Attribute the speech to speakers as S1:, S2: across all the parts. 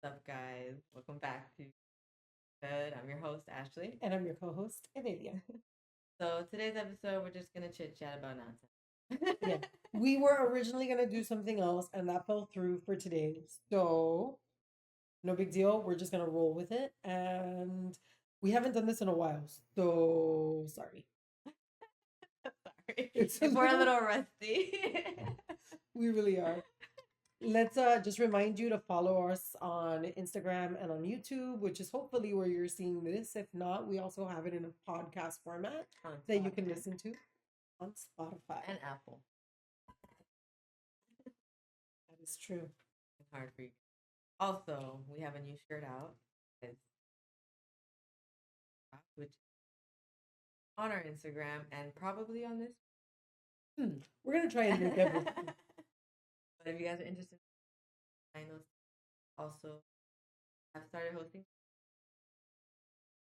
S1: What's up, guys? Welcome back to Good. I'm your host, Ashley.
S2: And I'm your co-host, Evelia.
S1: So today's episode, we're just gonna chit chat about nonsense.
S2: Yeah. We were originally going to do something else, and that fell through for today. So, no big deal. We're just going to roll with it. And we haven't done this in a while. So, sorry.
S1: Sorry. If we're a little rusty.
S2: We really are. Let's just remind you to follow us on Instagram and on YouTube, which is hopefully where you're seeing this. If not, we also have it in a podcast format that you can listen to on Spotify
S1: and Apple.
S2: That is true.
S1: It's hard for you. Also, we have a new shirt out. Which on our Instagram and probably on this.
S2: We're gonna try and make everything.
S1: But if you guys are interested, I know. Also, I've started hosting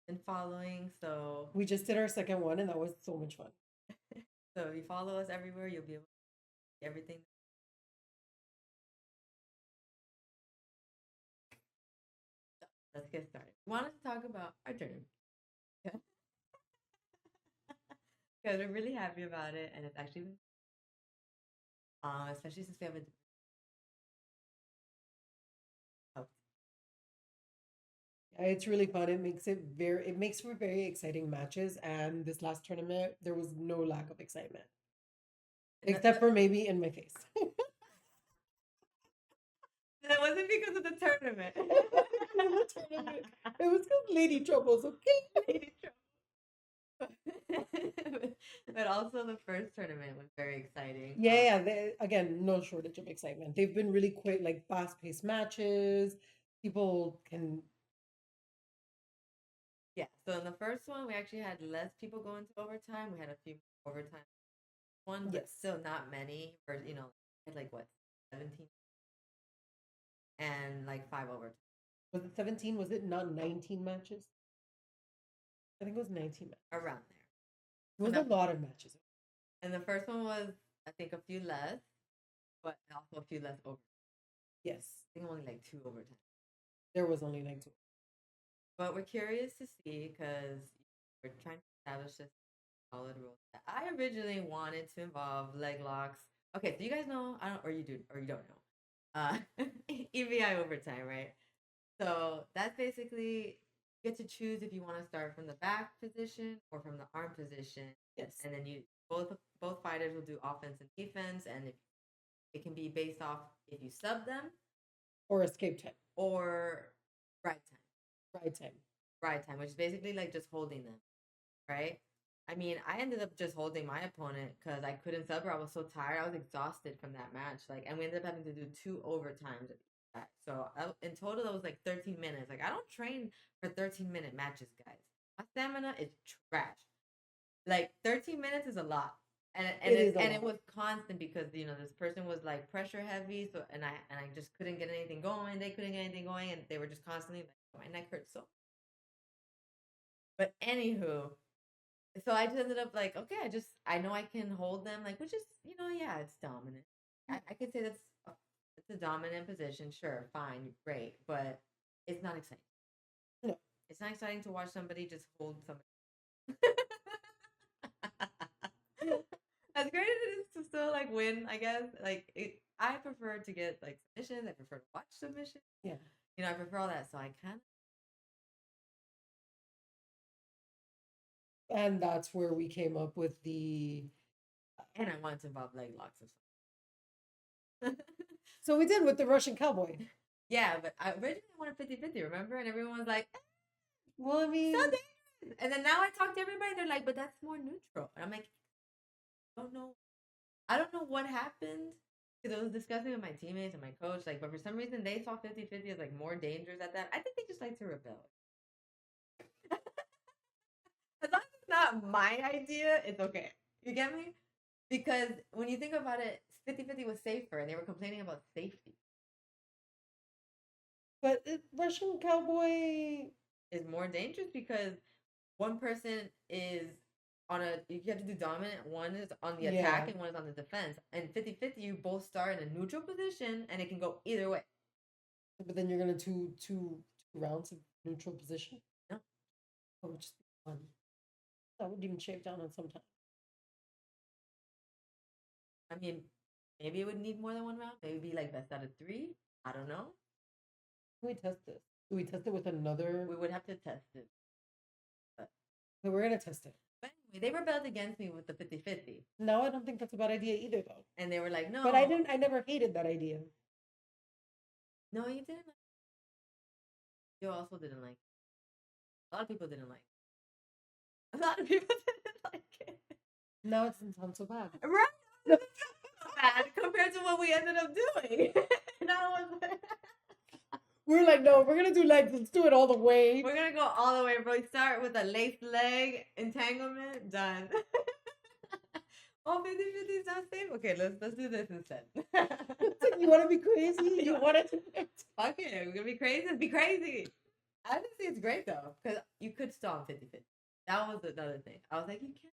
S1: and following. So
S2: we just did our second one, and that was so much fun.
S1: So if you follow us everywhere, you'll be able to see everything. So let's get started. We wanted to talk about our journey. Because we're really happy about it, and it's actually been especially since we have a
S2: It's really fun. It makes for very exciting matches. And this last tournament, there was no lack of excitement, except for maybe in my face.
S1: That wasn't because of the tournament.
S2: It was because lady troubles, okay?
S1: Lady trouble. But also the first tournament was very exciting.
S2: Yeah, again, no shortage of excitement. They've been really quick, like fast-paced matches. People can.
S1: Yeah, so in the first one, we actually had less people go into overtime. We had a few overtime ones, but still not many. For like what, 17 and like 5 overtime.
S2: Was it 17? Was it not 19 matches? I think it was 19 matches.
S1: Around there.
S2: It was a lot of matches.
S1: And the first one was, I think, a few less, but also a few less overtime.
S2: Yes.
S1: I think only like 2 overtime.
S2: There was only like 2.
S1: But we're curious to see because we're trying to establish this solid rule. I originally wanted to involve leg locks. Okay, so you guys know, or you do, or you don't know. EVI overtime, right? So that's basically you get to choose if you want to start from the back position or from the arm position.
S2: Yes.
S1: And then both fighters will do offense and defense, and it can be based off if you sub them
S2: or escape time
S1: or ride time.
S2: Ride time,
S1: which is basically like just holding them, right? I mean, I ended up just holding my opponent because I couldn't sub her. I was so tired. I was exhausted from that match. And we ended up having to do 2 overtimes. So in total, it was like 13 minutes. Like, I don't train for 13-minute matches, guys. My stamina is trash. Like 13 minutes is a lot. And it was constant because this person was like pressure heavy, so and I just couldn't get anything going. They couldn't get anything going, and they were just constantly like, my neck hurts so. But anywho, so I just ended up like, okay, I know I can hold them, like, which is yeah, it's dominant. I could say it's a dominant position, sure, fine, great, but it's not exciting.
S2: No,
S1: it's not exciting to watch somebody just hold somebody. As great as it is to still like win, I guess. I prefer to get like submissions. I prefer to watch submissions.
S2: Yeah.
S1: I prefer all that. So I kind
S2: of. And that's where we came up with the.
S1: And I wanted to involve leg locks or
S2: something. So we did with the Russian cowboy.
S1: Yeah, but I originally wanted 50-50, remember? And everyone was like,
S2: well, I mean.
S1: So dangerous. And then now I talk to everybody, they're like, but that's more neutral. And I'm like, I don't know what happened. Because I was discussing with my teammates and my coach, but for some reason they saw 50-50 as like more dangerous at that. I think they just like to rebel. As long as it's not my idea, it's okay. You get me? Because when you think about it, 50-50 was safer and they were complaining about safety.
S2: But Russian cowboy
S1: is more dangerous because one person is you have to do dominant. One is on the
S2: Yeah.
S1: attack and one is on the defense. And 50-50, you both start in a neutral position and it can go either way.
S2: But then you're gonna do two rounds of neutral position.
S1: No.
S2: Oh, just one. That would even shave down on some time.
S1: I mean, maybe it would need more than one round. Maybe it'd be like best out of 3. I don't know.
S2: Can we test this? Do we test it with another?
S1: We would have to test it. But
S2: So we're gonna test it.
S1: anyway, they rebelled against me with the 50-50.
S2: No, I don't think that's a bad idea either, though.
S1: And they were like, no.
S2: But I never hated that idea.
S1: No, you didn't. You also didn't like it. A lot of people didn't like it. A lot of people didn't like it.
S2: Now it doesn't sound so bad.
S1: Right? It's not bad compared to what we ended up doing.
S2: We're like, no, we're gonna do legs. Let's do it all the way.
S1: We're gonna go all the way, bro. We start with a laced leg entanglement. Done. Oh, 50-50 is not safe. Okay, let's do this instead.
S2: You want to be crazy? You want to do it?
S1: Fuck it. We're gonna be crazy. Let's be crazy. I just think it's great though, because you could stall 50-50. That was another thing. I was like, you can't.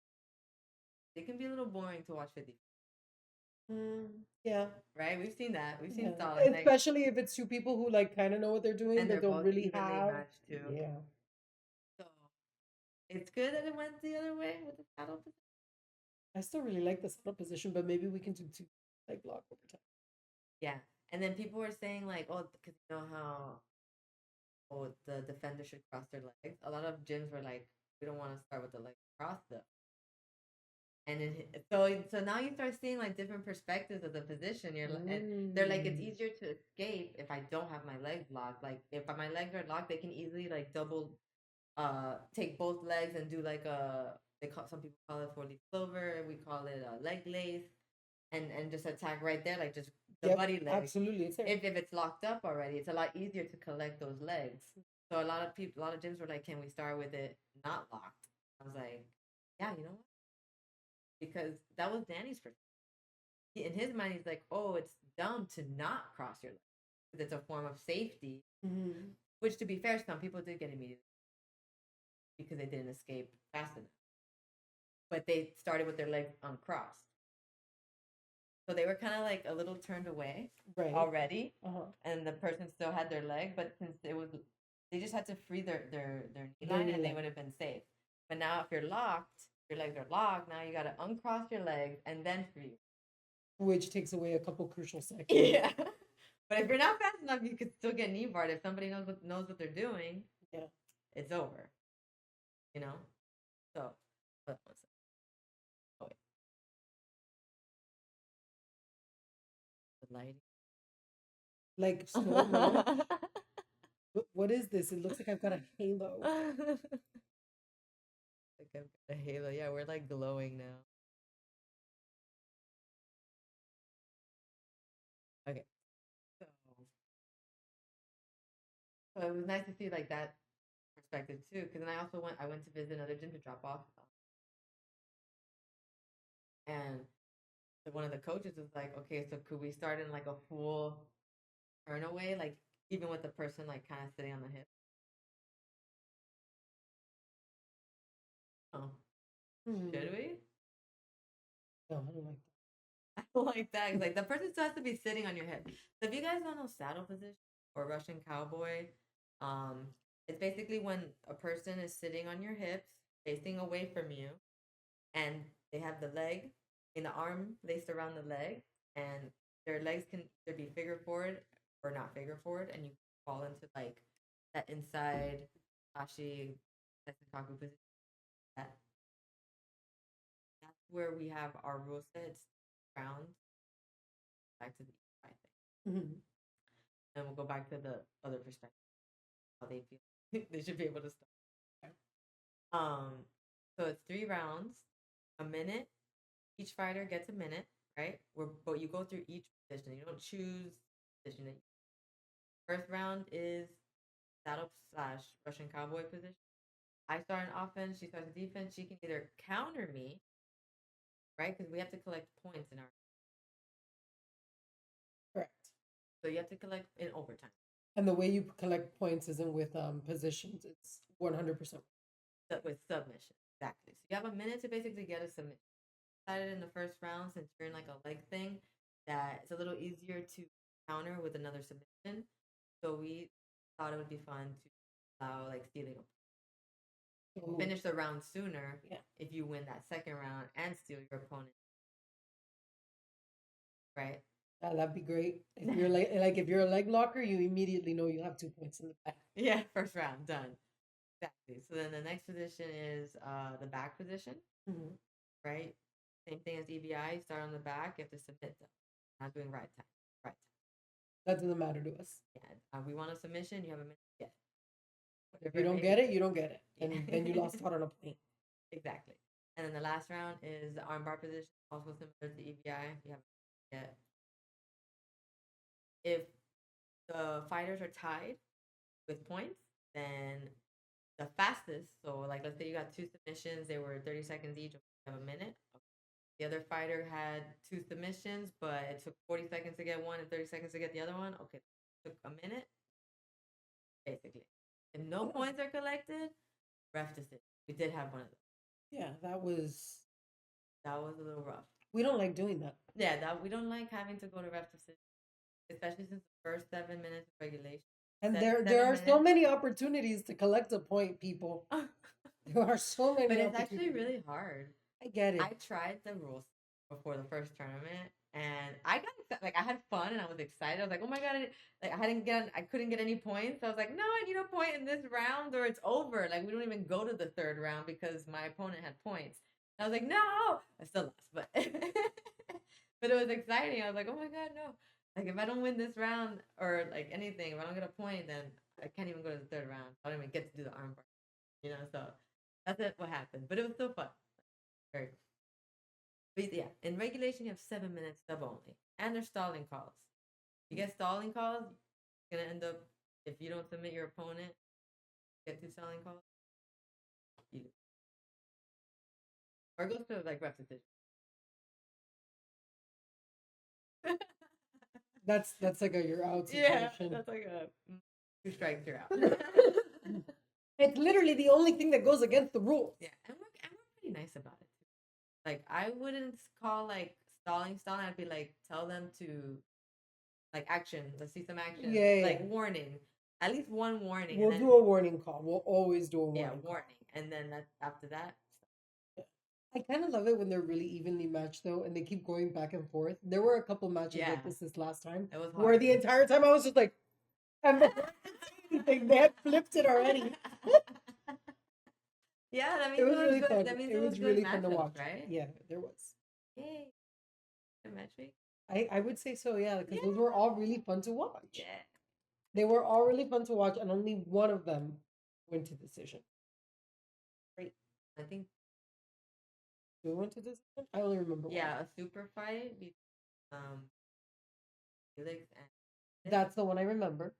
S1: It can be a little boring to watch 50.
S2: Yeah.
S1: Right? We've seen that. We've seen
S2: Yeah.
S1: stalling.
S2: Especially if it's two people who like kind of know what they're doing,
S1: and
S2: they
S1: they're
S2: don't
S1: both
S2: really
S1: evenly
S2: have.
S1: matched too.
S2: Yeah.
S1: So it's good that it went the other way with the saddle position.
S2: I still really like the saddle position, but maybe we can do two leg block over time.
S1: Yeah. And then people were saying like, oh, because you know how the defender should cross their legs. A lot of gyms were like, we don't want to start with the legs crossed though. And then, so now you start seeing like different perspectives of the position. And they're like, it's easier to escape if I don't have my legs locked. Like if my legs are locked, they can easily like double, take both legs and do like some people call it 4-leaf clover. We call it a leg lace, and just attack right there, like just the buddy leg.
S2: Absolutely, it's there.
S1: If it's locked up already, it's a lot easier to collect those legs. So a lot of gyms were like, can we start with it not locked? I was like, yeah, you know what? Because that was Danny's perspective. In his mind, he's like, oh, it's dumb to not cross your legs because it's a form of safety. Which, to be fair, some people did get immediately because they didn't escape fast enough. But they started with their legs uncrossed. So they were kind of like a little turned away already. And the person still had their leg, but since they just had to free their knee line and they would have been safe. But now if you're locked, your legs are locked, now you got to uncross your legs and then free.
S2: Which takes away a couple crucial seconds.
S1: Yeah. But if you're not fast enough, you could still get knee barred. If somebody knows what they're doing, it's over. You know? So, oh, wait. The lighting.
S2: Like slow. What is this? It looks like I've got a halo.
S1: Like I've got a halo. Yeah, we're like glowing now. Okay. So it was nice to see like that perspective too, because then I went to visit another gym to drop off, and one of the coaches was like, okay, so could we start in like a full turn away, like even with the person like kind of sitting on the hip? Oh, should we?
S2: No, I don't like that.
S1: I don't like that. It's like the person still has to be sitting on your hip. So if you guys don't know saddle position or Russian cowboy, it's basically when a person is sitting on your hips, facing away from you, and they have the leg in the arm laced around the leg, and their legs can either be figure forward or not figure forward, and you fall into like that inside ashi kaku position. That's where we have our rule sets round back to the I think. And we'll go back to the other perspective, how they feel they should be able to start. So it's 3 rounds, a minute. Each fighter gets a minute, right? But you go through each position. You don't choose position. First round is saddle / Russian cowboy position. I start an offense. She starts a defense. She can either counter me, right? Because we have to collect points in our.
S2: Correct.
S1: So you have to collect in overtime.
S2: And the way you collect points isn't with positions; it's 100%
S1: with submission. Exactly. So you have a minute to basically get a submission. Decided in the first round, since you're in like a leg thing, that it's a little easier to counter with another submission. So we thought it would be fun to allow like stealing. Finish the round sooner if you win that second round and steal your opponent. Right?
S2: That'd be great. If you're like if you're a leg locker, you immediately know you have 2 points in the back.
S1: Yeah, first round done. Exactly. So then the next position is the back position, right? Same thing as EBI. You start on the back. You have to submit them. Not doing right time. Right time.
S2: That doesn't matter to us.
S1: Yeah. We want a submission. You have a minute to get it.
S2: If you don't get it, you don't get it, and then you lost out on a point.
S1: Exactly. And then the last round is the armbar position, also similar to EBI. You have to get. If the fighters are tied with points, then the fastest, so like let's say you got 2 submissions, they were 30 seconds each, you have a minute. The other fighter had 2 submissions, but it took 40 seconds to get one and 30 seconds to get the other one. Okay, it took a minute, basically. If no points are collected, ref decision. We did have one of those.
S2: Yeah, that was
S1: a little rough.
S2: We don't like doing that.
S1: Yeah, we don't like having to go to ref decision, especially since the first 7 minutes of regulation.
S2: And there are so many opportunities to collect a point, people. There are so many.
S1: But it's actually really hard.
S2: I get it.
S1: I tried the rules before the first tournament, and I got like I had fun and I was excited. I was like, oh my god! I couldn't get any points. So I was like, no, I need a point in this round or it's over. Like we don't even go to the third round because my opponent had points. And I was like, no, I still lost, but but it was exciting. I was like, oh my god, no! Like if I don't win this round or like anything, if I don't get a point, then I can't even go to the third round. I don't even get to do the armbar. So that's what happened. But it was still fun. Very cool. But yeah, in regulation you have 7 minutes sub only. And there's stalling calls. You get stalling calls, you're gonna end up, if you don't submit your opponent, get 2 stalling calls, you do. Or it goes to like ref decision.
S2: That's like a you're out situation.
S1: Yeah, that's like a 2 strikes, you're out.
S2: It's literally the only thing that goes against the rules.
S1: Yeah, and we're pretty nice about it too. Like I wouldn't call like stalling. I'd be like, tell them to like action. Let's see some action.
S2: Yeah.
S1: Like warning. At least one warning.
S2: We'll do a warning call. We'll always do a warning.
S1: Yeah, warning. And then after that.
S2: I kind of love it when they're really evenly matched though, and they keep going back and forth. There were a couple matches like this last time,
S1: it was hard.
S2: Where the entire time I was just like, and before I could say anything, they had flipped it already.
S1: Yeah, that means
S2: it was really
S1: good.
S2: fun.
S1: That means
S2: it was really fun to
S1: matchups,
S2: watch,
S1: right?
S2: Yeah, there was.
S1: Yay! Good match week.
S2: I would say so, yeah, because those were all really fun to watch.
S1: Yeah,
S2: they were all really fun to watch, and only one of them went to decision.
S1: Great. I think.
S2: We went to decision. I only remember.
S1: Yeah, one. A super fight between Felix and.
S2: That's the one I remember.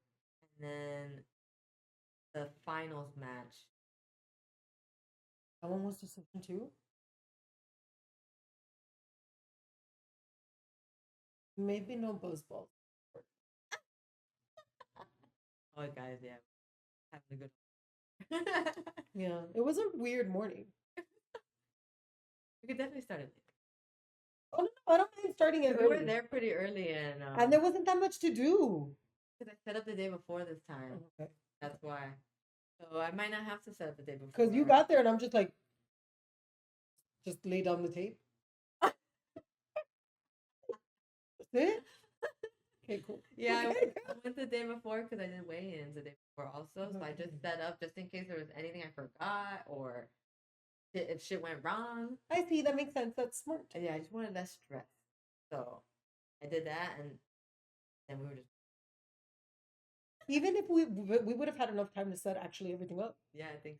S1: And then the finals match.
S2: That one was decision too. Maybe no buzz balls.
S1: Oh, guys, yeah, having a good.
S2: Yeah, it was a weird morning.
S1: We could definitely start it.
S2: Oh no, I don't mind starting it.
S1: We were there pretty early, and
S2: there wasn't that much to do.
S1: Because I set up the day before this time.
S2: Okay,
S1: that's why. So I might not have to set up the day before.
S2: Because you got there, and I'm just like, just lay down the tape. That's it. Okay, cool.
S1: Yeah, I went the day before because I did weigh-ins the day before also. So I just set up just in case there was anything I forgot or if shit went wrong.
S2: I see. That makes sense. That's smart.
S1: Yeah, I just wanted less stress. So I did that, and then we were just.
S2: Even if we would have had enough time to set actually everything up.
S1: Yeah, I think.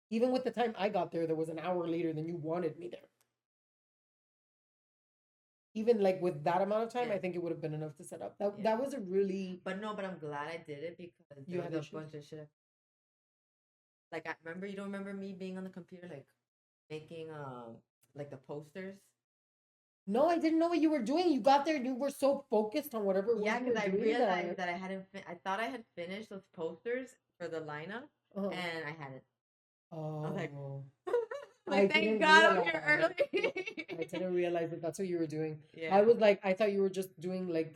S2: Even with the time I got there was an hour later than you wanted me there. Even like with that amount of time, I think it would have been enough to set up. That was a really.
S1: But I'm glad I did it because there was a bunch of shit. Like I remember, you don't remember me being on the computer like making like the posters.
S2: No, I didn't know what you were doing. You got there and you were so focused on whatever.
S1: Yeah, because I realized that I hadn't. I thought I had finished those posters for the lineup, and I hadn't.
S2: Oh,
S1: I was like, like, thank God I'm here early.
S2: I didn't realize that that's what you were doing.
S1: Yeah.
S2: I was like, I thought you were just doing like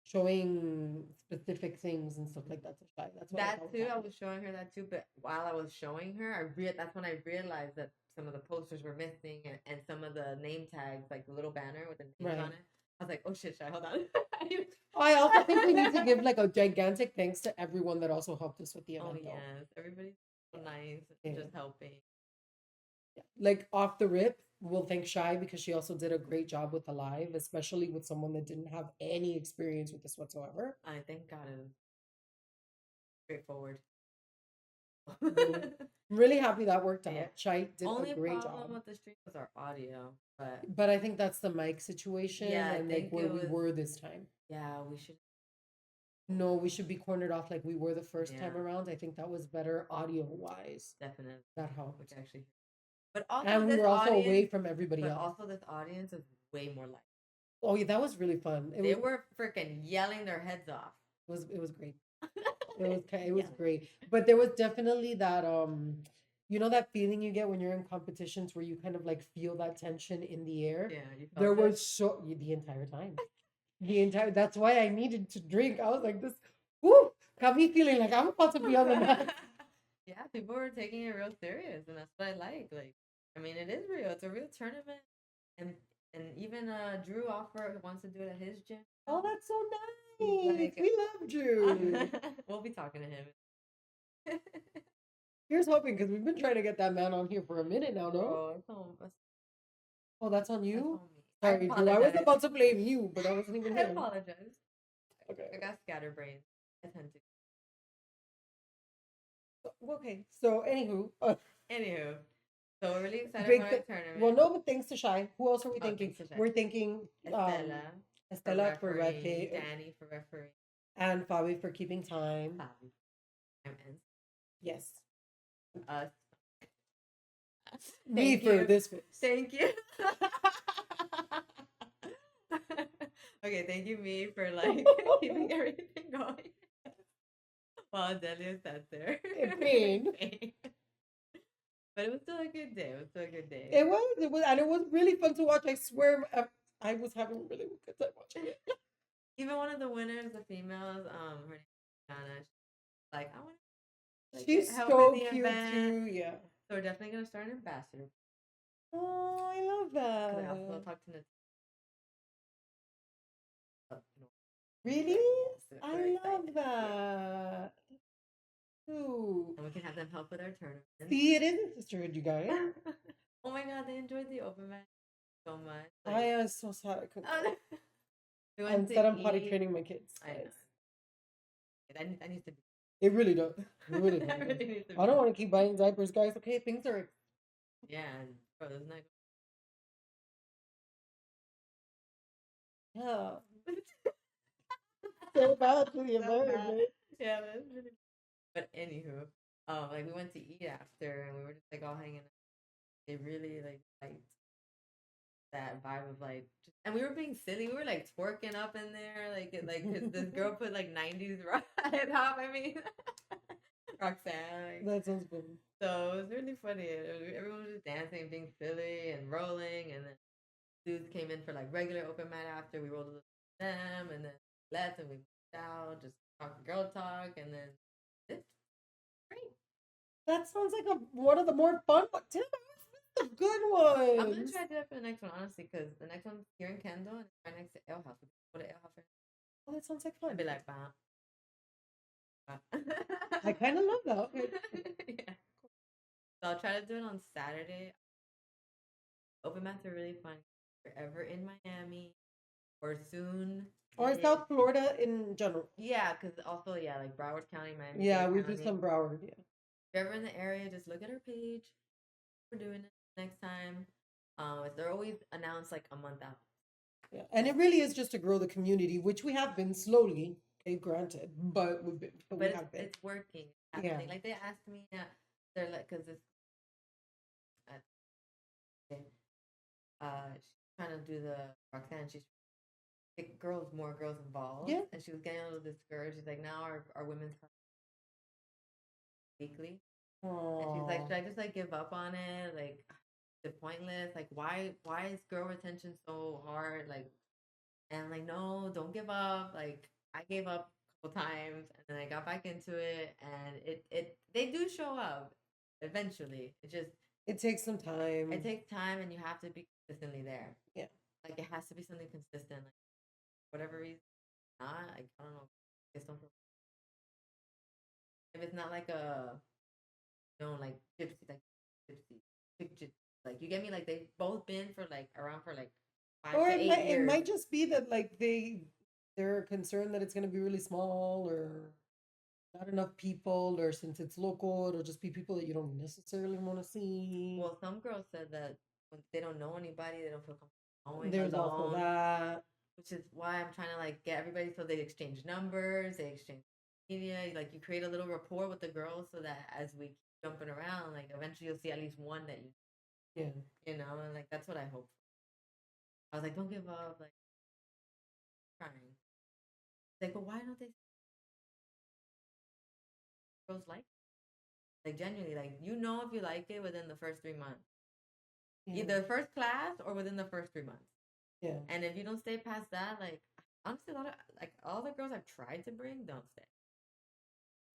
S2: showing specific things and stuff like that to Shy. That's what I
S1: That
S2: thought
S1: too. I
S2: happening.
S1: was showing her that too, but while I was showing her, that's when I realized that some of the posters were missing and some of the name tags, like the little banner with the names on
S2: Right.
S1: it. I was like, oh shit, Shy, hold on.
S2: I also think we need to give like a gigantic thanks to everyone that also helped us with the
S1: Oh
S2: event, though.
S1: yes, everybody's so
S2: Yeah.
S1: nice,
S2: Yeah.
S1: just helping.
S2: Yeah. Like off the rip, we'll thank Shy because she also did a great job with the live, especially with someone that didn't have any experience with this whatsoever.
S1: I thank God it was straightforward.
S2: Really, really happy that worked out.
S1: Yeah.
S2: Shy did
S1: Only
S2: a great
S1: problem
S2: job.
S1: with the stream was our audio, but
S2: But I think that's the mic situation
S1: yeah, I
S2: and like
S1: think
S2: where
S1: it
S2: we
S1: was.
S2: were this time.
S1: Yeah, we should.
S2: No, we should be cornered off like we were the first time
S1: Yeah.
S2: around. I think that was better audio wise.
S1: Definitely.
S2: That helped.
S1: Which actually, but also
S2: And we
S1: this
S2: were also
S1: audience,
S2: away from everybody
S1: but
S2: else.
S1: also this audience is way more like.
S2: Oh yeah, that was really fun.
S1: They were freaking yelling their heads off.
S2: It was great. It was
S1: Yeah.
S2: great. But there was definitely that you know that feeling you get when you're in competitions where you kind of like feel that tension in the air.
S1: Yeah, you felt
S2: There
S1: it?
S2: was so the entire time. That's why I needed to drink. I was like this, whoo, got me feeling like I'm about to be on the mat.
S1: Yeah, people were taking it real serious, and that's what I like. Like, I mean, it is real. It's a real tournament, and even Drew wants to do it at his gym.
S2: Oh, that's so
S1: He's
S2: nice.
S1: like,
S2: We love Drew.
S1: we'll be talking to him.
S2: Here's hoping because we've been trying to get that man on here for a minute now, no?
S1: Oh,
S2: Oh, that's on
S1: that's
S2: you?
S1: on me.
S2: Sorry, Drew. I was about to blame you, but I wasn't even
S1: I
S2: him.
S1: apologize.
S2: Okay.
S1: I got scatterbrained. I tend to.
S2: Okay, so anywho,
S1: Anywho, so we're really excited
S2: big
S1: for
S2: thi-
S1: our tournament.
S2: well, no, but thanks to Shy. Who else are we
S1: Oh,
S2: thinking?
S1: thanks to Shy.
S2: We're thinking Estella for
S1: refereeing,
S2: referee,
S1: Danny for referee,
S2: and Fabi for keeping time.
S1: Fabi, and
S2: Yes,
S1: us.
S2: me
S1: Thank
S2: for
S1: you.
S2: this face.
S1: Thank you. Okay, thank you, me, for like keeping everything going while Delia sat there
S2: In pain.
S1: But it was still a good day. It was still a good day.
S2: It was, and it was really fun to watch. I swear, I was having a really good time watching it.
S1: Even one of the winners, the females, her name is Jana. She's like, I want to. Like,
S2: She's
S1: help
S2: so
S1: in the
S2: cute
S1: event.
S2: too. Yeah.
S1: So we're definitely gonna start an ambassador.
S2: Oh, I love
S1: I also
S2: that.
S1: talked to
S2: Really?
S1: So
S2: I
S1: we're
S2: love
S1: excited.
S2: that. Ooh.
S1: And we can have them help with our tournament.
S2: See, it is a sisterhood, you guys.
S1: Oh my god, they enjoyed the open match so much.
S2: I am so sad I couldn't.
S1: We went
S2: Instead,
S1: to
S2: I'm potty
S1: eat.
S2: training my kids.
S1: I know. That needs to be.
S2: It really does. It really
S1: That
S2: does.
S1: really needs to
S2: I don't
S1: be.
S2: want to keep buying diapers, guys. Okay, things are.
S1: Yeah, bro, there's not.
S2: Yeah. So bad for the
S1: So bad.
S2: environment.
S1: Yeah, that's really. But anywho, like we went to eat after, and we were just like all hanging out. They really like liked that vibe of like, and we were being silly. We were like twerking up in there, cause this girl put like '90s rock hop. I mean, Roxanne. Like,
S2: That sounds fun.
S1: so it was really funny. Everyone was just dancing, being silly and rolling, and then dudes came in for like regular open mat after. We rolled with them, and then left, and we moved out, just talk girl talk, and then it's great.
S2: That sounds like one of the more fun ones. Too. A good one.
S1: I'm gonna try to do that for the next one, honestly, because the next one's here in Kendall and right next to Ale House. Go to Ale House.
S2: Oh, that sounds like fun.
S1: I'd be like, bah.
S2: I kind of love that. Okay.
S1: Yeah. So I'll try to do it on Saturday. Open mats are really fun. If you're ever in Miami or soon.
S2: Or South Florida in general.
S1: Yeah, because also, yeah, like Broward County, Miami.
S2: Yeah, we do some Broward. Yeah.
S1: If you're ever in the area, just look at our page. We're doing it next time. They're always announced like a month out.
S2: Yeah, and it really is just to grow the community, which we have been slowly. Okay, granted, but we have been.
S1: It's working. It's happening.
S2: Yeah.
S1: Like they asked me, they're like, because it's she's trying to do the Roxanne. She's get more girls involved.
S2: Yeah.
S1: And she was getting a little discouraged. She's like, now our women's weekly. And she's like,
S2: Oh,
S1: should I just like give up on it? Like, it's pointless. Like, why is girl retention so hard? Like, and I'm like, no, don't give up. Like, I gave up a couple times, and then I got back into it, and they do show up eventually.
S2: it takes some
S1: It
S2: time.
S1: takes time, and you have to be consistently there.
S2: Yeah.
S1: Like, it has to be something consistent. Like, whatever reason, not. Like, I don't know. Just don't feel. If it's not like a, like gypsy, like gypsy, like you get me. Like they've both been for like around for like five
S2: Or
S1: to eight
S2: it
S1: years.
S2: might just be that like they're concerned that it's gonna be really small or not enough people, or since it's local, it'll just be people that you don't necessarily want to see.
S1: Well, some girls said that when they don't know anybody, they don't feel comfortable going
S2: There's also
S1: alone,
S2: that.
S1: which is why I'm trying to like get everybody so they exchange numbers, they exchange media. Like you create a little rapport with the girls so that as we keep jumping around, like eventually you'll see at least one that
S2: Yeah.
S1: and like that's what I hope. I was like, don't give up, like trying. Like, but why don't they girls like genuinely, like if you like it within the first 3 months,
S2: Yeah.
S1: either first class or within the first 3 months.
S2: Yeah.
S1: And if you don't stay past that, like honestly, a lot of like all the girls I've tried to bring don't stay.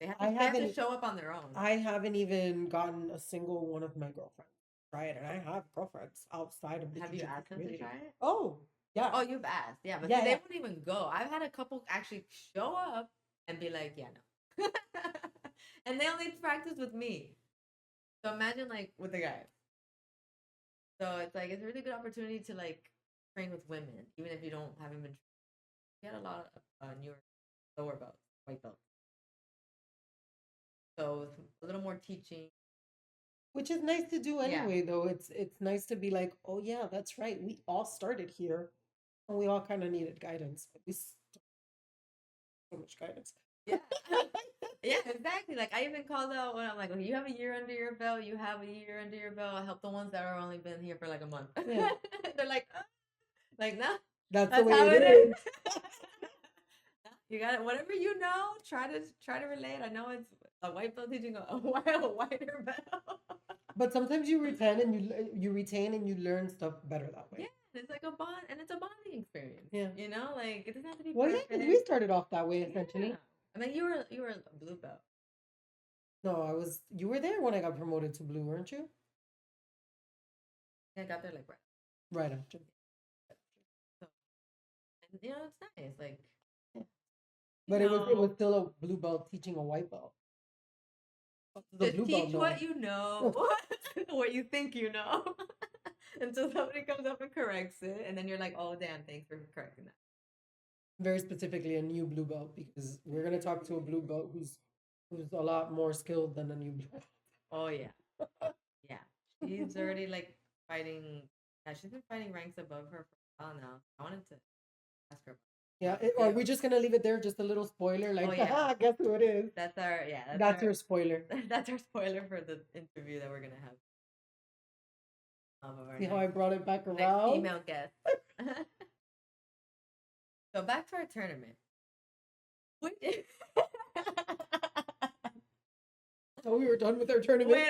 S2: I
S1: They have to
S2: haven't
S1: show up on their own.
S2: I haven't even gotten a single one of my girlfriends to try it, and I have girlfriends outside of the
S1: Have you
S2: jiu-jitsu
S1: asked them to
S2: community.
S1: try it?
S2: Oh, yeah.
S1: Oh, you've asked, yeah, but see,
S2: Yeah,
S1: they
S2: yeah.
S1: won't even go. I've had a couple actually show up and be like, yeah, no, and they only practice with me. So imagine like with the guys. So it's like it's a really good opportunity to like train with women, even if you don't haven't been. We had a lot of newer lower belts, white belts. So it's a little more teaching.
S2: Which is nice to do
S1: Yeah,
S2: anyway, though. It's nice to be like, oh yeah, that's right. We all started here, and we all kind of needed guidance. But we so much guidance.
S1: yeah, yeah, exactly. Like I even called out when I'm like, well, you have a year under your belt. You have a year under your belt. I help the ones that are only been here for like a month.
S2: Yeah,
S1: They're like, no,
S2: that's the
S1: that's
S2: way
S1: how
S2: it
S1: it is.
S2: is.
S1: You got it. Whatever you know, try to relate. I know it's a white belt teaching a whiter belt.
S2: But sometimes you retain and you retain and you learn stuff better that
S1: Yeah,
S2: way.
S1: it's like a bond, and it's a bonding experience.
S2: Yeah.
S1: Like it doesn't have to be
S2: Well, yeah, because we
S1: perfect.
S2: started off that way
S1: Yeah,
S2: essentially.
S1: I mean, you were a blue belt.
S2: No, I was. You were there when I got promoted to blue, weren't you?
S1: I got there like right.
S2: Right after.
S1: So, and it's nice. Like
S2: Yeah.
S1: you
S2: But it was
S1: know,
S2: still a blue belt teaching a white belt. What does a
S1: just
S2: blue belt
S1: teach what
S2: know?
S1: you know, what you think you know, until somebody comes up and corrects it, and then you're like, oh damn, thanks for correcting that.
S2: Very specifically a new blue belt, because we're gonna talk to a blue belt who's a lot more skilled than a new blue
S1: Oh yeah,
S2: belt.
S1: yeah. She's already like fighting. Yeah, she's been fighting ranks above her for a while now. I wanted to ask her.
S2: Yeah,
S1: About
S2: or
S1: it
S2: are we just gonna leave it there? Just a little spoiler,
S1: Oh
S2: like,
S1: yeah,
S2: haha, guess who it is?
S1: that's our yeah,
S2: That's your spoiler.
S1: that's our spoiler for the interview that we're gonna have of our
S2: See how I brought it back
S1: next
S2: around?
S1: female guest. So back to our tournament. Would
S2: So we were done with our tournament.
S1: Wait,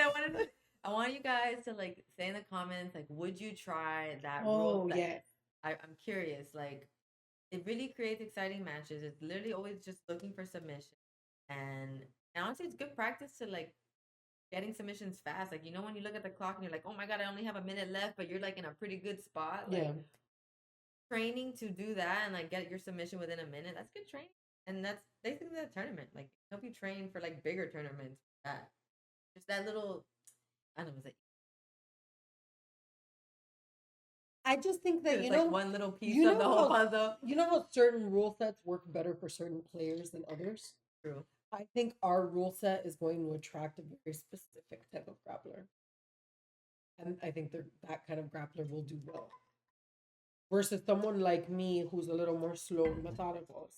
S1: I want you guys to like say in the comments like, would you try that rule?
S2: Oh
S1: Like,
S2: yes.
S1: I'm curious. Like, it really creates exciting matches. It's literally always just looking for submission, and honestly, it's good practice to like getting submissions fast. Like, when you look at the clock and you're like, oh my god, I only have a minute left, but you're like in a pretty good spot.
S2: Yeah.
S1: Like, training to do that and like get your submission within a minute. That's good training, and that's basically that tournament. Like, help you train for like bigger tournaments. That just that little, I don't know,
S2: I just think that
S1: it's like one little piece
S2: you
S1: of the
S2: know
S1: whole
S2: how
S1: puzzle.
S2: you know how certain rule sets work better for certain players than others.
S1: True.
S2: I think our rule set is going to attract a very specific type of grappler, and I think that kind of grappler will do well versus someone like me who's a little more slow and methodical.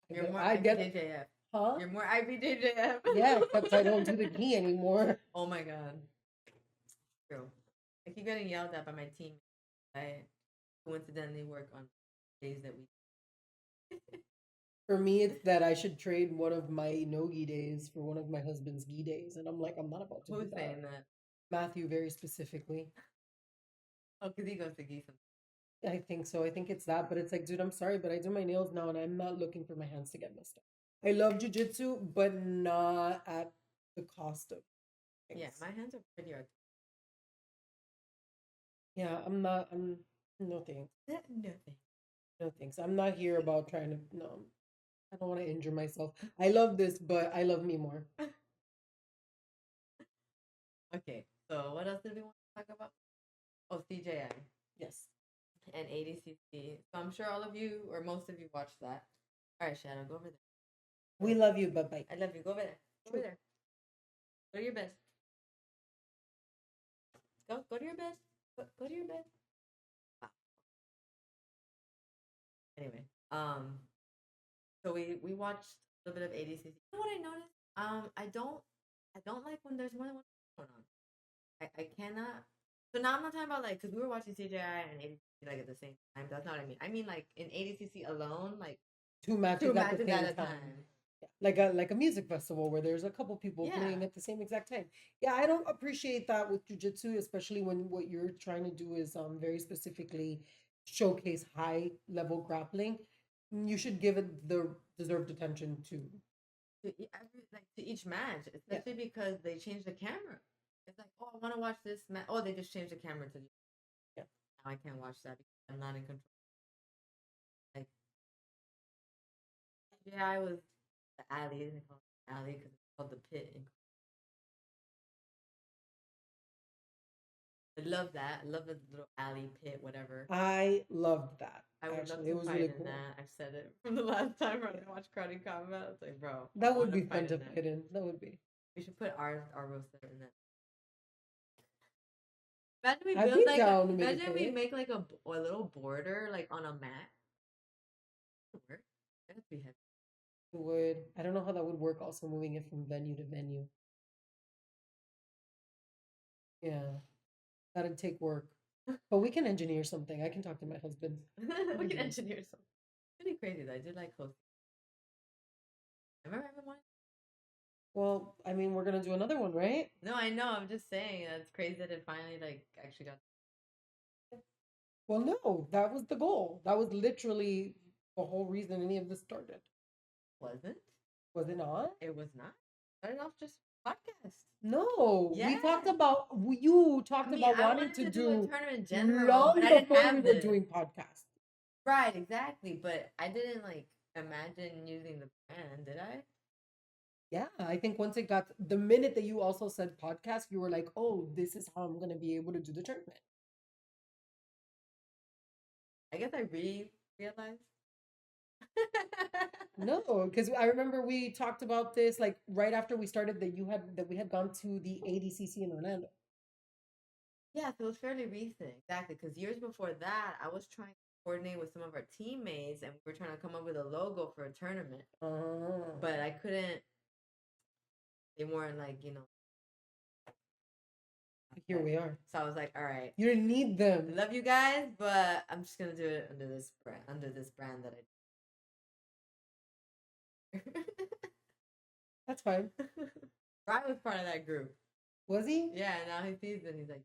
S1: You're more
S2: I get,
S1: IBJJF.
S2: huh?
S1: You're more IBJJF.
S2: Yeah, except I don't do the gi anymore.
S1: Oh my god. True. I keep getting yelled at by my team. I coincidentally work on days that we.
S2: For me, it's that I should trade one of my no-gi days for one of my husband's gi days. And I'm like, I'm not about to do
S1: Who's
S2: that.
S1: saying that?
S2: Matthew, very specifically.
S1: Oh, because he goes to geese.
S2: I think so. I think it's that. But it's like, dude, I'm sorry, but I do my nails now and I'm not looking for my hands to get messed up. I love jujitsu, but not at the cost of
S1: Yeah,
S2: things.
S1: my hands are pretty artistic.
S2: Yeah, I'm not, no thanks.
S1: Nothing.
S2: No thanks. I'm not here about trying to, no, I don't want to injure myself. I love this, but I love me more.
S1: Okay, so what else did we want to talk about? Oh, CJI
S2: Yes.
S1: and ADCC. So I'm sure all of you or most of you watched that. All right, Shadow, go over there.
S2: We love you, but bye.
S1: I love you. Go over there. Go over there. Go to your bed. Go to your bed. Go to your bed. Wow. Anyway, so we watched a little bit of ADCC. You know what I noticed? I don't like when there's more than one going on. I cannot. So now I'm not talking about like because we were watching CJI and ADCC like at the same time. That's not what I mean. I mean like in ADCC alone, like
S2: Two matches
S1: two
S2: at the
S1: matches
S2: same
S1: at a
S2: time.
S1: time.
S2: Yeah. Like a music festival where there's a couple people playing
S1: Yeah.
S2: at the same exact time. Yeah, I don't appreciate that with jujitsu, especially when what you're trying to do is very specifically showcase high level grappling. You should give it the deserved attention to.
S1: Like to each match,
S2: Yeah.
S1: especially because they changed the camera. It's like, oh, I want to watch this match. Oh, they just changed the camera to.
S2: Yeah.
S1: Now I can't watch that because I'm not in control. Like, yeah, I was the alley. They call it the alley because it's called the pit. I love that. I love the little alley pit, whatever.
S2: I loved that.
S1: I would love
S2: Actually,
S1: to
S2: it was
S1: fight
S2: really
S1: in
S2: cool.
S1: that. I've said it from the last time when
S2: Yeah.
S1: I watched Karate Combat. I was like, bro, I
S2: That would
S1: want to
S2: be fun
S1: fight
S2: to
S1: in that.
S2: fit in. That would be.
S1: We should put our roaster in that. Imagine we
S2: I'd
S1: build
S2: be
S1: like
S2: down to make
S1: imagine
S2: it
S1: we
S2: fit.
S1: make like a little border like on a mat. Work. That'd be heavy.
S2: It would. I don't know how that would work. Also, moving it from venue to venue. Yeah, that'd take work. But we can engineer something. I can talk to my husband.
S1: We can engineer something. Pretty crazy though. I did like hosting. Have I ever wanted?
S2: Well, I mean, we're gonna do another one, right?
S1: No, I know. I'm just saying that's crazy that it finally like actually got.
S2: Well, no, that was the goal. That was literally the whole reason any of this started.
S1: Wasn't?
S2: Was it not?
S1: It was not. Started off just podcast.
S2: No,
S1: Yeah.
S2: we talked about you talked
S1: I mean,
S2: about
S1: I
S2: wanting
S1: wanted
S2: to
S1: to do
S2: do
S1: a tournament in general,
S2: long
S1: but I didn't
S2: before we
S1: have
S2: were
S1: this.
S2: doing podcasts.
S1: Right, exactly. But I didn't like imagine using the brand, did I?
S2: Yeah, I think once it got the minute that you also said podcast, you were like, "Oh, this is how I'm gonna be able to do the tournament."
S1: I guess I realized.
S2: No, because I remember we talked about this like right after we started that we had gone to the ADCC in Orlando.
S1: Yeah, so it was fairly recent, exactly. Because years before that, I was trying to coordinate with some of our teammates, and we were trying to come up with a logo for a tournament, but I couldn't. They weren't like
S2: Here we are.
S1: So I was like, all right,
S2: You didn't need
S1: I
S2: them.
S1: love you guys, but I'm just gonna do it under this brand that I.
S2: That's fine.
S1: Ryan was part of that group.
S2: Was he?
S1: Yeah, now he sees it. He's like,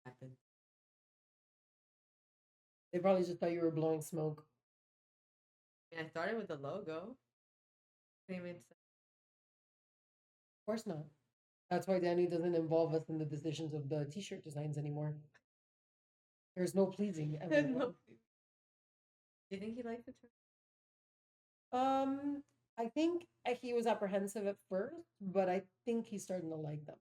S1: happened.
S2: They probably just thought you were blowing smoke.
S1: I mean, I started with the logo.
S2: Of course not. That's why Danny doesn't involve us in the decisions of the t-shirt designs anymore. There's no pleasing everyone.
S1: No. Do you think he likes the term?
S2: I think he was apprehensive at first, but I think he's starting to like them.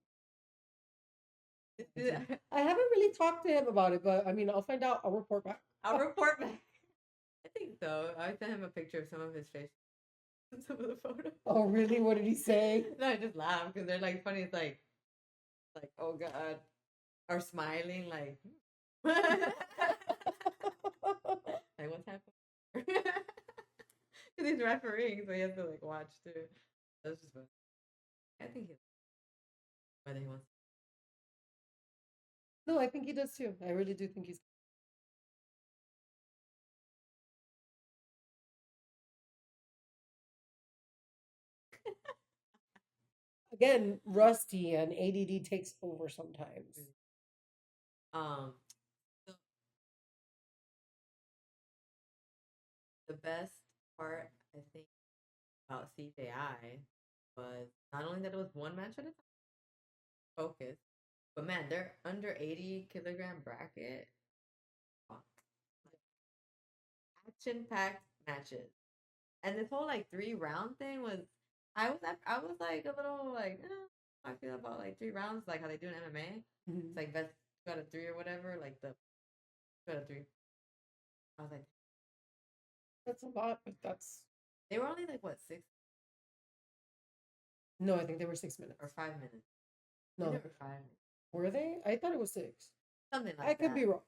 S2: I haven't really talked to him about it, but I mean, I'll find out. I'll report back.
S1: I'll report back. I think so. I sent him a picture of some of his face, some of the photos.
S2: Oh, really? What did he say?
S1: No, I just laugh because they're like funny. It's like, oh god, or smiling like, like what's happening? Because he's refereeing, so he has to like watch too. That's just fun. I think he whether he wants.
S2: No, I think he does too. I really do think he's again, rusty and ADD takes over sometimes.
S1: Um, so the best part I think about CJI was not only that it was one match at a time, focus, but man, their under 80 kilogram bracket, fuck, action packed matches. And this whole like 3 round thing was, I was like a little like, how I feel about like 3 rounds, like how they do in MMA. It's
S2: Mhm.
S1: like best 2 out of 3 or whatever, like the 2 out of 3. I was like,
S2: That's a lot, but that's
S1: they were only like what 6
S2: no, I think they were 6 minutes.
S1: or 5 minutes. I
S2: No,
S1: think they were 5 minutes,
S2: were they? I thought it was 6.
S1: something
S2: I
S1: like
S2: could
S1: that,
S2: be wrong.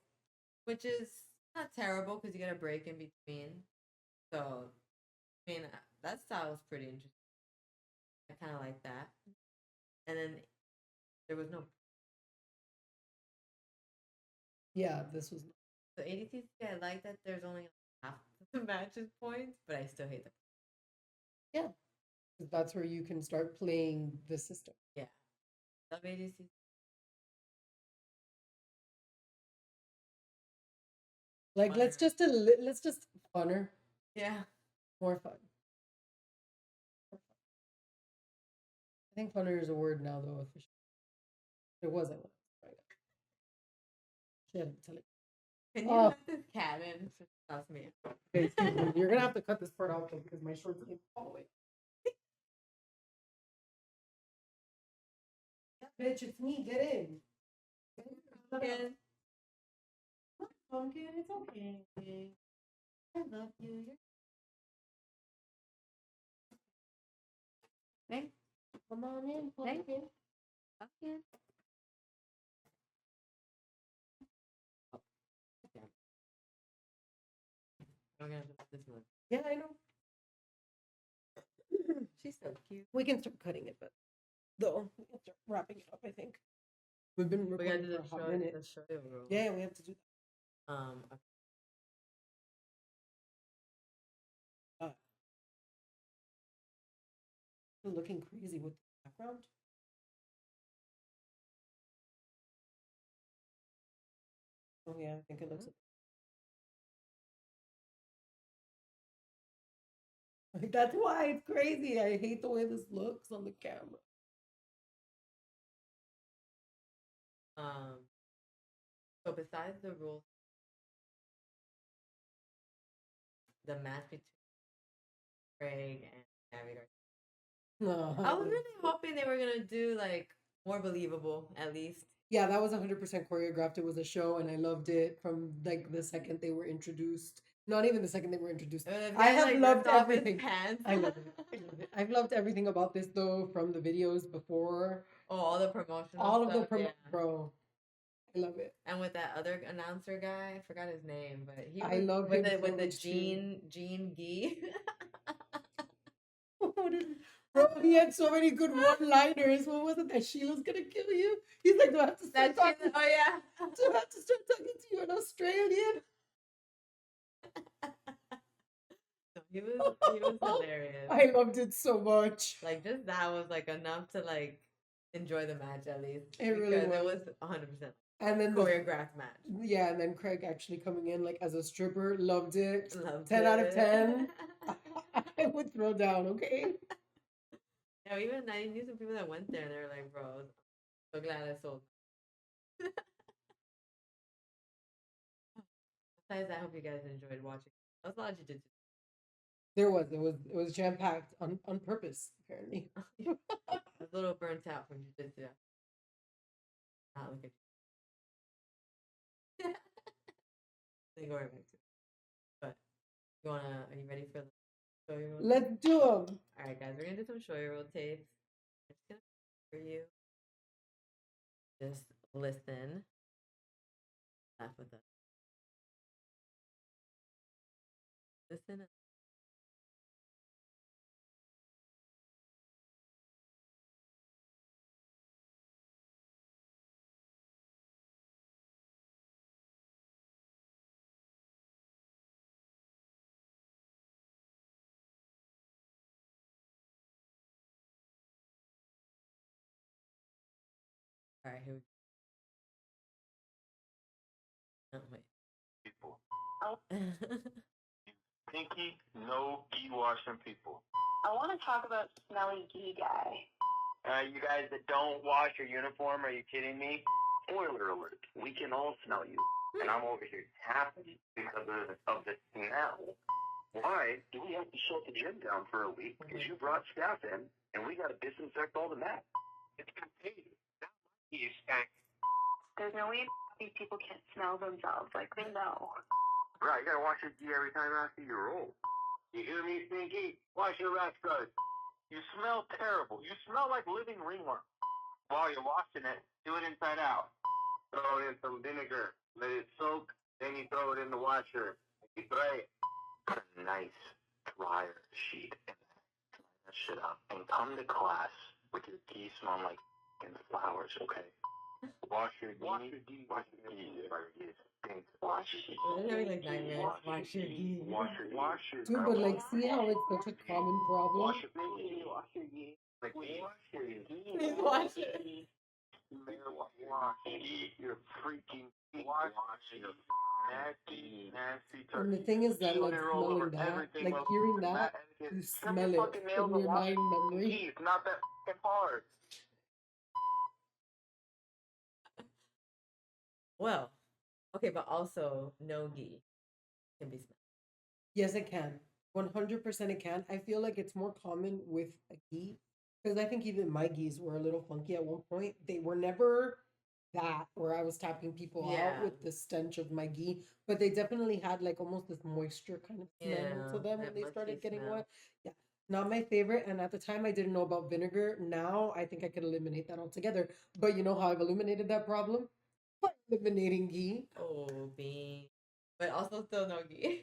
S1: which is not terrible because you get a break in between. So I mean, that style was pretty interesting. I kind of like that. And then there was no,
S2: Yeah, this was
S1: so ADCC. I like that there's only half the matches points, but I still hate the,
S2: yeah. That's where you can start playing the system.
S1: yeah. Love ADCC.
S2: Like
S1: Funner.
S2: let's just funner,
S1: Yeah.
S2: more fun. I think funner is a word now though officially. It wasn't. Right. Shit, I'm telling
S1: Can
S2: you.
S1: you let this cat in? That's me.
S2: Okay, excuse me. You're gonna have to cut this part out though because my shorts keep falling. Yeah, bitch, it's me. Get in.
S1: Pumpkin.
S2: Pumpkin, it's okay. I love you.
S1: Hey,
S2: Come on in, pumpkin.
S1: pumpkin. Oh, damn. I'm gonna have to put this one.
S2: Yeah, I know.
S1: She's so cute.
S2: We can start cutting it, but though we can start wrapping it up. I think we've been
S1: We gotta
S2: recording
S1: do
S2: for
S1: the
S2: a hot
S1: show,
S2: minute.
S1: the shoyo roll.
S2: Yeah, we have to do
S1: Okay.
S2: that. Looking crazy with the background. Oh yeah, I think it looks. That's why it's crazy. I hate the way this looks on the camera.
S1: Um. So besides the rules, the match between Craig and Navigator, I was really hoping they were gonna do like more believable at least.
S2: Yeah, that was 100% choreographed. It was a show, and I loved it from like the second they were introduced. Not even the second they were introduced. I have
S1: like,
S2: loved
S1: ripped off his
S2: everything.
S1: pants.
S2: I love it. I love it. I've loved everything about this though, from the videos before.
S1: Oh, all the promotional
S2: All of the
S1: stuff, yeah.
S2: bro. I love it.
S1: And with that other announcer guy, I forgot his name, but he
S2: I
S1: was
S2: love
S1: with
S2: him
S1: the
S2: so much too.
S1: Gene Gee.
S2: Bro, he had so many good one-liners. What was it that Sheila's gonna kill you? He's like, do I have to start talking?
S1: Oh yeah.
S2: Do I have to start talking to you in Australian?
S1: He was hilarious.
S2: I loved it so much.
S1: Like just that was like enough to like enjoy the match at least.
S2: It really
S1: because
S2: was.
S1: it was 100%
S2: And then
S1: choreographed match.
S2: yeah, and then Craig actually coming in like as a stripper, loved it.
S1: Loved
S2: 10 out of
S1: it.
S2: 10. I would throw down, okay?
S1: Yeah, even I knew some people that went there and they were like, bro, I'm so glad I sold. Besides, I hope you guys enjoyed watching. That was a lot of jiu-jitsu.
S2: It was jam packed on purpose, apparently.
S1: I was a little burnt out from jiu-jitsu. Not looking. They go right back to it. But are you ready for the shoyo roll?
S2: Let's do them.
S1: All right, guys, we're gonna do some shoyo roll tapes. I'm just gonna for you. Just listen. Laugh with us. Listen. All right, here we go. Oh,
S3: People.
S1: wait.
S3: Pinky, no gi washing people.
S4: I want to talk about smelly gi guy.
S3: You guys that don't wash your uniform, are you kidding me? Spoiler alert, we can all smell you. And I'm over here tapping because of the smell. Why do we have to shut the gym down for a week? Because you brought staff in, and we got to disinfect all the mats. It's contagious. That might be a stank.
S4: There's no way these people can't smell themselves. Like, they know.
S3: Right, you got to wash your gi every time after you roll. You hear me, Stinky? Wash your rash guard. You smell terrible. You smell like living ringworm. While you're washing it, do it inside out. Throw it in some vinegar. Let it soak. Then you throw it in the washer. You dry it. Put a nice dryer sheet and dry that shit up. And come to class with your gi smelling like flowers, okay? Wash your gi. Wash your gi. Wash your gi. Wash your gi.
S1: I'm having like nightmares. Wash your gi.
S3: Wash your
S2: Dude, but like, see how it's such a common problem?
S3: Wash your gi. Wash your gi. Like, wash your gi.
S1: Please wash it.
S3: Wash your freaking feet. Wash your nasty, nasty
S2: And the
S3: turkey.
S2: thing is that, like,
S3: Shooting roll over
S2: smelling that,
S3: everything
S2: like,
S3: else.
S2: hearing that,
S3: Matt,
S2: you
S3: Trim
S2: smell
S3: your
S2: it
S3: fucking
S2: in
S3: nails and
S2: your
S3: wash
S2: mind
S3: your
S2: memory.
S3: gi. It's not that fucking hard.
S1: Well, okay, but also no gi can be smelled.
S2: Yes, it can. 100% it can. I feel like it's more common with a gi because I think even my gis were a little funky at one point. They were never that where I was tapping people
S1: Yeah.
S2: out with the stench of my gi, but they definitely had like almost this moisture kind of smell
S1: Yeah,
S2: to them when
S1: that
S2: they
S1: musky
S2: started getting
S1: smell.
S2: wet. Yeah, not my favorite. And at the time, I didn't know about vinegar. Now I think I could eliminate that altogether. But you know how I've eliminated that problem? By eliminating gi.
S1: Oh, bean. But also still no gi.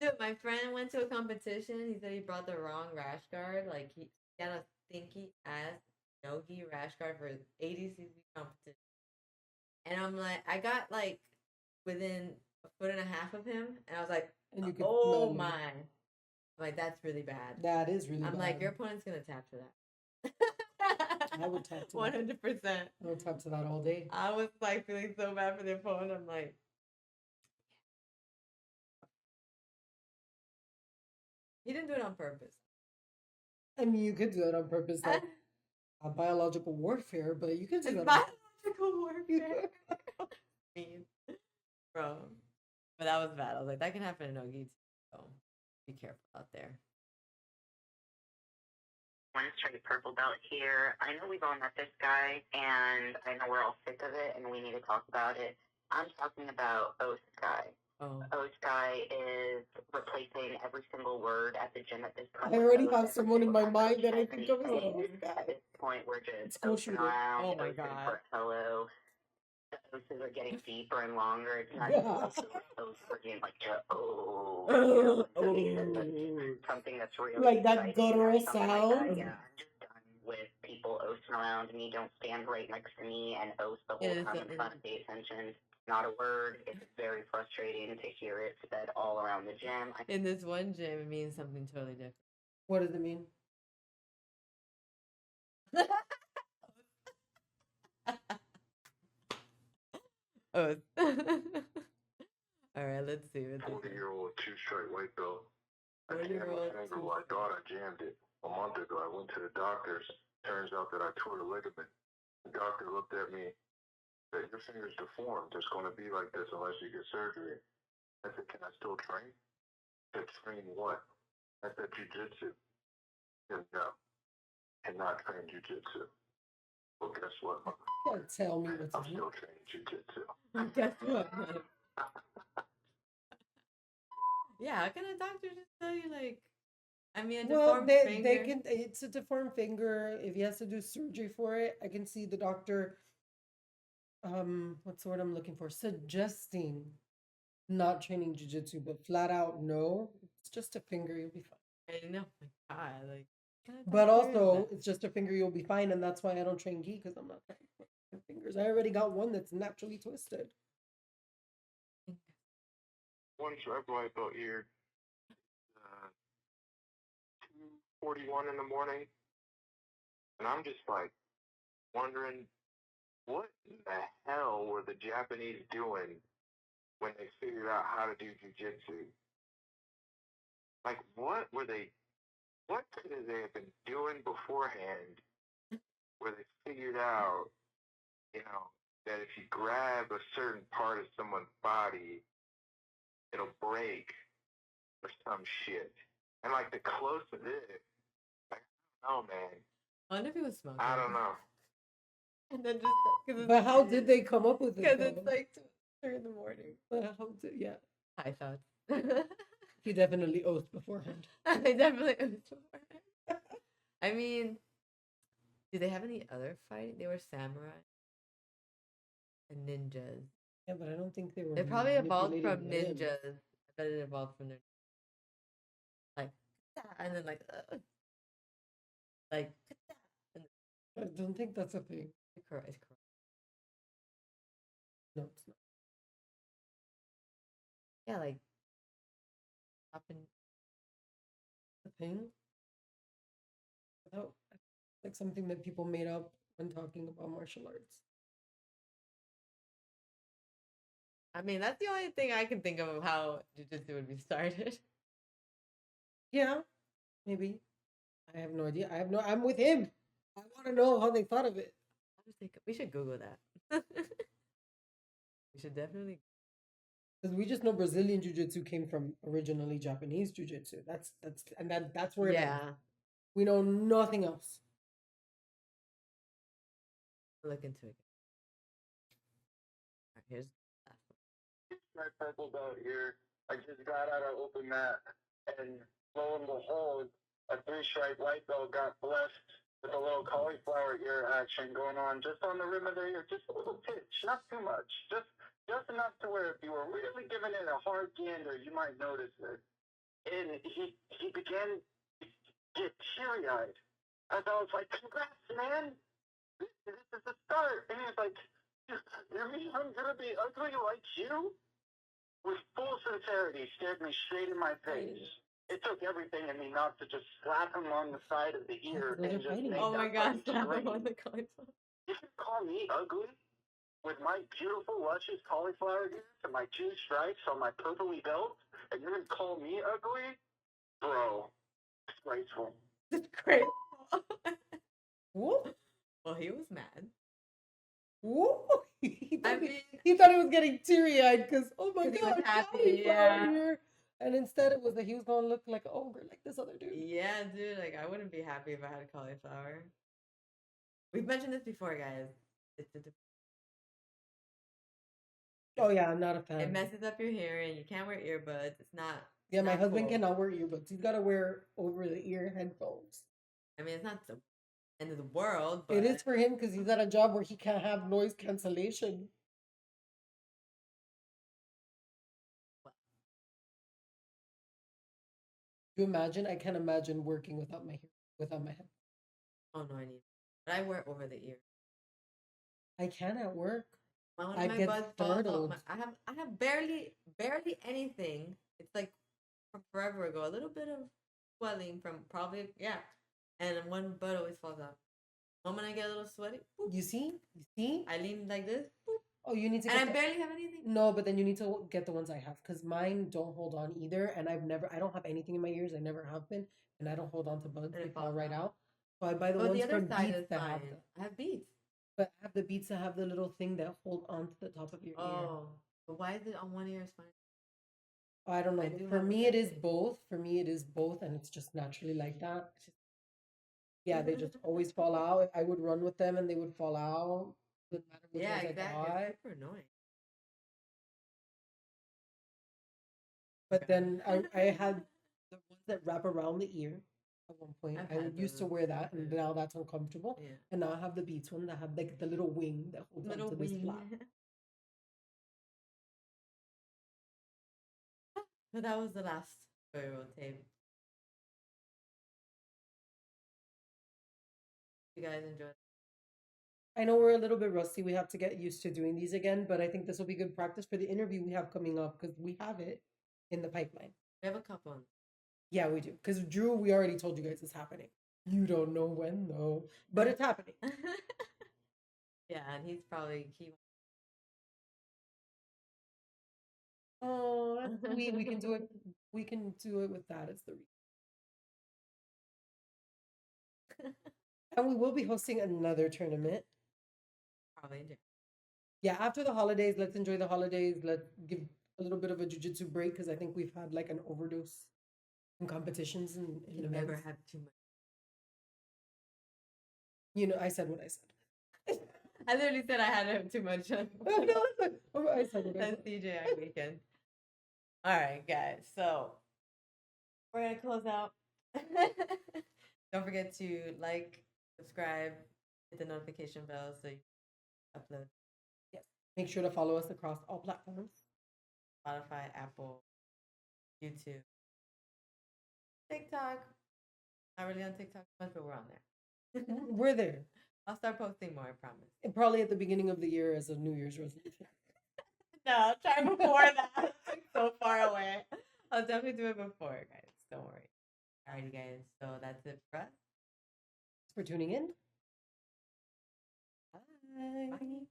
S1: Dude, my friend went to a competition. He said he brought the wrong rash guard. Like he got a stinky ass no gi rash guard for ADCC competition. And I'm like, I got like within a foot and a half of him, and I was like,
S2: And you could
S1: oh
S2: smell
S1: my.
S2: it.
S1: I'm like, that's really bad.
S2: That is really
S1: I'm
S2: bad.
S1: like, your opponent's gonna tap to that.
S2: I would tap to
S1: 100%.
S2: I would tap to that all day.
S1: I was like feeling so bad for the opponent. I'm like, he didn't do it on purpose.
S2: I mean, you could do it on purpose, like a biological warfare, but you could do
S1: It's
S2: that.
S1: biological warfare. Mean. Bro. But that was bad. I was like, that can happen in Nogi too. So be careful out there.
S4: One straight purple belt here. I know we've all met this guy, and I know we're all sick of it, and we need to talk about it. I'm talking about Oath Guy.
S1: Oh.
S4: Oath Guy is replacing every single word at the gym at this point.
S2: I already have someone in my mind that I think of as
S4: At
S2: Oath Guy.
S4: this point, we're just
S2: It's school
S4: oathing
S2: shooter.
S4: around,
S1: Oh my
S4: oathing
S1: God.
S4: for hello. The oaths are getting deeper and longer. It's not
S2: Yeah.
S4: just like oaths are getting like you know, something that's really
S2: Like that
S4: exciting,
S2: guttural
S4: something like
S2: sound.
S4: that. Yeah, I'm just done with people oathing around me. Don't stand right next to me and oath the whole
S1: Yeah,
S4: time
S1: so-
S4: I'm trying to pay attention. Not a word. It's very frustrating to hear it said all around the gym.
S1: In this one gym, it means something totally different.
S2: What does it mean?
S1: Oh. All right, let's see.
S3: 40-year-old two-stripe white belt. I
S1: 40-year-old
S3: jammed my ankle. I thought I jammed it a month ago. I went to the doctor's. Turns out that I tore the ligament. The doctor looked at me. Said, your finger's deformed. It's going to be like this unless you get surgery. I said, can I still train? He said, train what? I said, Jiu-Jitsu. He said, no. Cannot train Jiu-Jitsu. Well, guess what?
S2: Can't tell me what
S3: I'm
S2: to do.
S3: still training Jiu-Jitsu.
S1: Guess what? Yeah, how can a doctor just tell you like? I mean, a
S2: Well,
S1: deformed
S2: they
S1: finger.
S2: can. It's a deformed finger. If he has to do surgery for it, I can see the doctor. What's the word I'm looking for? Suggesting not training jujitsu, but flat out no. It's just a finger. You'll be fine.
S1: I know, my God, like. what kind of
S2: But
S1: doctor is
S2: also,
S1: that?
S2: it's just a finger. You'll be fine, and that's why I don't train gi because I'm not trying to put my fingers. I already got one that's naturally twisted.
S3: One stripe white belt here. 2:41 in the morning, and I'm just like wondering what in the hell were the Japanese doing when they figured out how to do jiu-jitsu? Like, what could they have been doing beforehand where they figured out, that if you grab a certain part of someone's body, it'll break or some shit. And like the close of it, like, I don't know, man.
S1: I wonder if he was smoking.
S3: I don't know.
S1: And then just cause
S2: But how did they come up with it?
S1: Because
S2: though?
S1: it's like 2 in the morning.
S2: But how did, yeah.
S1: I thought.
S2: He definitely oathed beforehand.
S1: I definitely was beforehand. I mean, do they have any other fight? They were samurai and ninjas.
S2: Yeah, but I don't think they were.
S1: It probably evolved from
S2: manipulating limbs.
S1: ninjas. I bet it evolved from their like, and then like, and
S2: I don't think that's a thing.
S1: it's correct.
S2: No, it's not.
S1: Yeah, like up and
S2: A thing. Without, like something that people made up when talking about martial arts.
S1: I mean, that's the only thing I can think of how jiu-jitsu would be started.
S2: Yeah, maybe. I have no idea. I'm with him. I want to know how they thought of it.
S1: We should Google that. We should definitely.
S2: Because we just know Brazilian jiu-jitsu came from originally Japanese jiu-jitsu. That's where it
S1: Yeah,
S2: ends. We know nothing else.
S1: look into it. All right, here's the last one.
S3: My purple belt here. I just got out of open mat, and lo and behold, a 3-stripe white belt got blessed with a little cauliflower ear action going on just on the rim of the ear, just a little pitch, not too much, just enough to where if you were really giving it a hard gander, you might notice it. And he began to get teary-eyed as I was like, "Congrats, man! This is the start." And he was like, "You mean I'm gonna be ugly like you?" With full sincerity, stared me straight in my face. It took everything in me not to just slap him on the side of the ear
S2: Those are
S3: and just
S2: fighting.
S3: make
S1: Oh my
S3: that
S1: god,
S3: fucking
S1: slap him
S3: scream.
S1: on the cauliflower.
S3: You can call me ugly with my beautiful, luscious cauliflower ears and my 2 stripes on my purpley belt, and you're gonna call me ugly? Bro, disgraceful.
S1: It's great.
S2: Whoop.
S1: Well, he was mad.
S2: Whoop. he
S1: I
S2: thought
S1: mean,
S2: he thought he was getting teary-eyed because, oh my
S1: 'Cause he was
S2: god,
S1: happy,
S2: cauliflower
S1: yeah.
S2: ear. And instead it was that he was going to look like an ogre, like this other dude.
S1: yeah, dude, like I wouldn't be happy if I had cauliflower. We've mentioned this before, guys.
S2: Oh yeah, I'm not a
S1: It
S2: fan.
S1: messes up your hearing. You can't wear earbuds. It's not.
S2: Yeah, my
S1: not
S2: husband
S1: cool.
S2: cannot wear earbuds. He's got to wear over the ear headphones.
S1: I mean, it's not the end of the world, but
S2: It is for him because he's at a job where he can't have noise cancellation. You imagine? I can't imagine working without my head.
S1: Oh no, I need. But I wear over the ear.
S2: I can at work.
S1: One
S2: I
S1: of my
S2: get
S1: buds falls off.
S2: startled.
S1: I have barely anything. It's like from forever ago. A little bit of swelling from probably and one bud always falls off. Moment I get a little sweaty, boop,
S2: You see?
S1: I lean like this, boop,
S2: Oh, you need to
S1: and
S2: get
S1: I barely have anything.
S2: No, but then you need to get the ones I have because mine don't hold on either. And I don't have anything in my ears. I never have been. And I don't hold on to buds.
S1: And
S2: They
S1: it
S2: fall
S1: falls
S2: right
S1: out.
S2: out. So I buy the
S1: But
S2: ones
S1: the other
S2: from
S1: side
S2: Beats
S1: is
S2: that
S1: fine.
S2: have them.
S1: I have beads.
S2: But I have the Beats that have the little thing that hold on to the top of your ear.
S1: Oh, but why is it on one ear is fine?
S2: I don't know.
S1: I
S2: but
S1: do
S2: For
S1: have
S2: me,
S1: a
S2: it is
S1: thing.
S2: both. For me, it is both. And it's just naturally like that. Yeah, they just always fall out. I would run with them and they would fall out. Doesn't matter which
S1: Yeah,
S2: ones
S1: exactly.
S2: I got.
S1: It's super annoying.
S2: But then I had the ones that wrap around the ear at one point.
S1: I've
S2: I
S1: had
S2: used to
S1: those,
S2: wear that, and
S1: yeah.
S2: now that's uncomfortable.
S1: Yeah.
S2: And now I have the Beats one that have like the little wing that holds
S1: Little
S2: onto this
S1: wing.
S2: flap.
S1: So that was the last tutorial tape. You guys enjoyed?
S2: I know we're a little bit rusty. We have to get used to doing these again, but I think this will be good practice for the interview we have coming up because we have it in the pipeline.
S1: We have a couple.
S2: Yeah, we do. Because Drew, we already told you guys it's happening. You don't know when though, but it's happening.
S1: Yeah, and he's probably
S2: Oh, that's sweet. We can do it. We can do it with that as the and we will be hosting another tournament.
S1: probably do.
S2: Yeah, after the holidays, let's enjoy the holidays. Let's give a little bit of a jiu-jitsu break because I think we've had like an overdose in competitions and
S1: You
S2: events.
S1: never have too much.
S2: You know, I said what I said.
S1: I literally said I had to have too much.
S2: No, I said what I
S1: That's
S2: said.
S1: DJI weekend. All right, guys. So we're gonna close out. Don't forget to like, subscribe, hit the notification bell so you upload
S2: Yes. Make sure to follow us across all platforms.
S1: Spotify, Apple, YouTube, TikTok. Not really on TikTok much, but we're on there.
S2: We're there.
S1: I'll start posting more, I promise.
S2: And probably at the beginning of the year as a New Year's resolution.
S1: No, try before that. It's so far away. I'll definitely do it before, guys. Don't worry. Alrighty, guys. So that's it for us.
S2: Thanks for tuning in.
S1: Bye. Bye.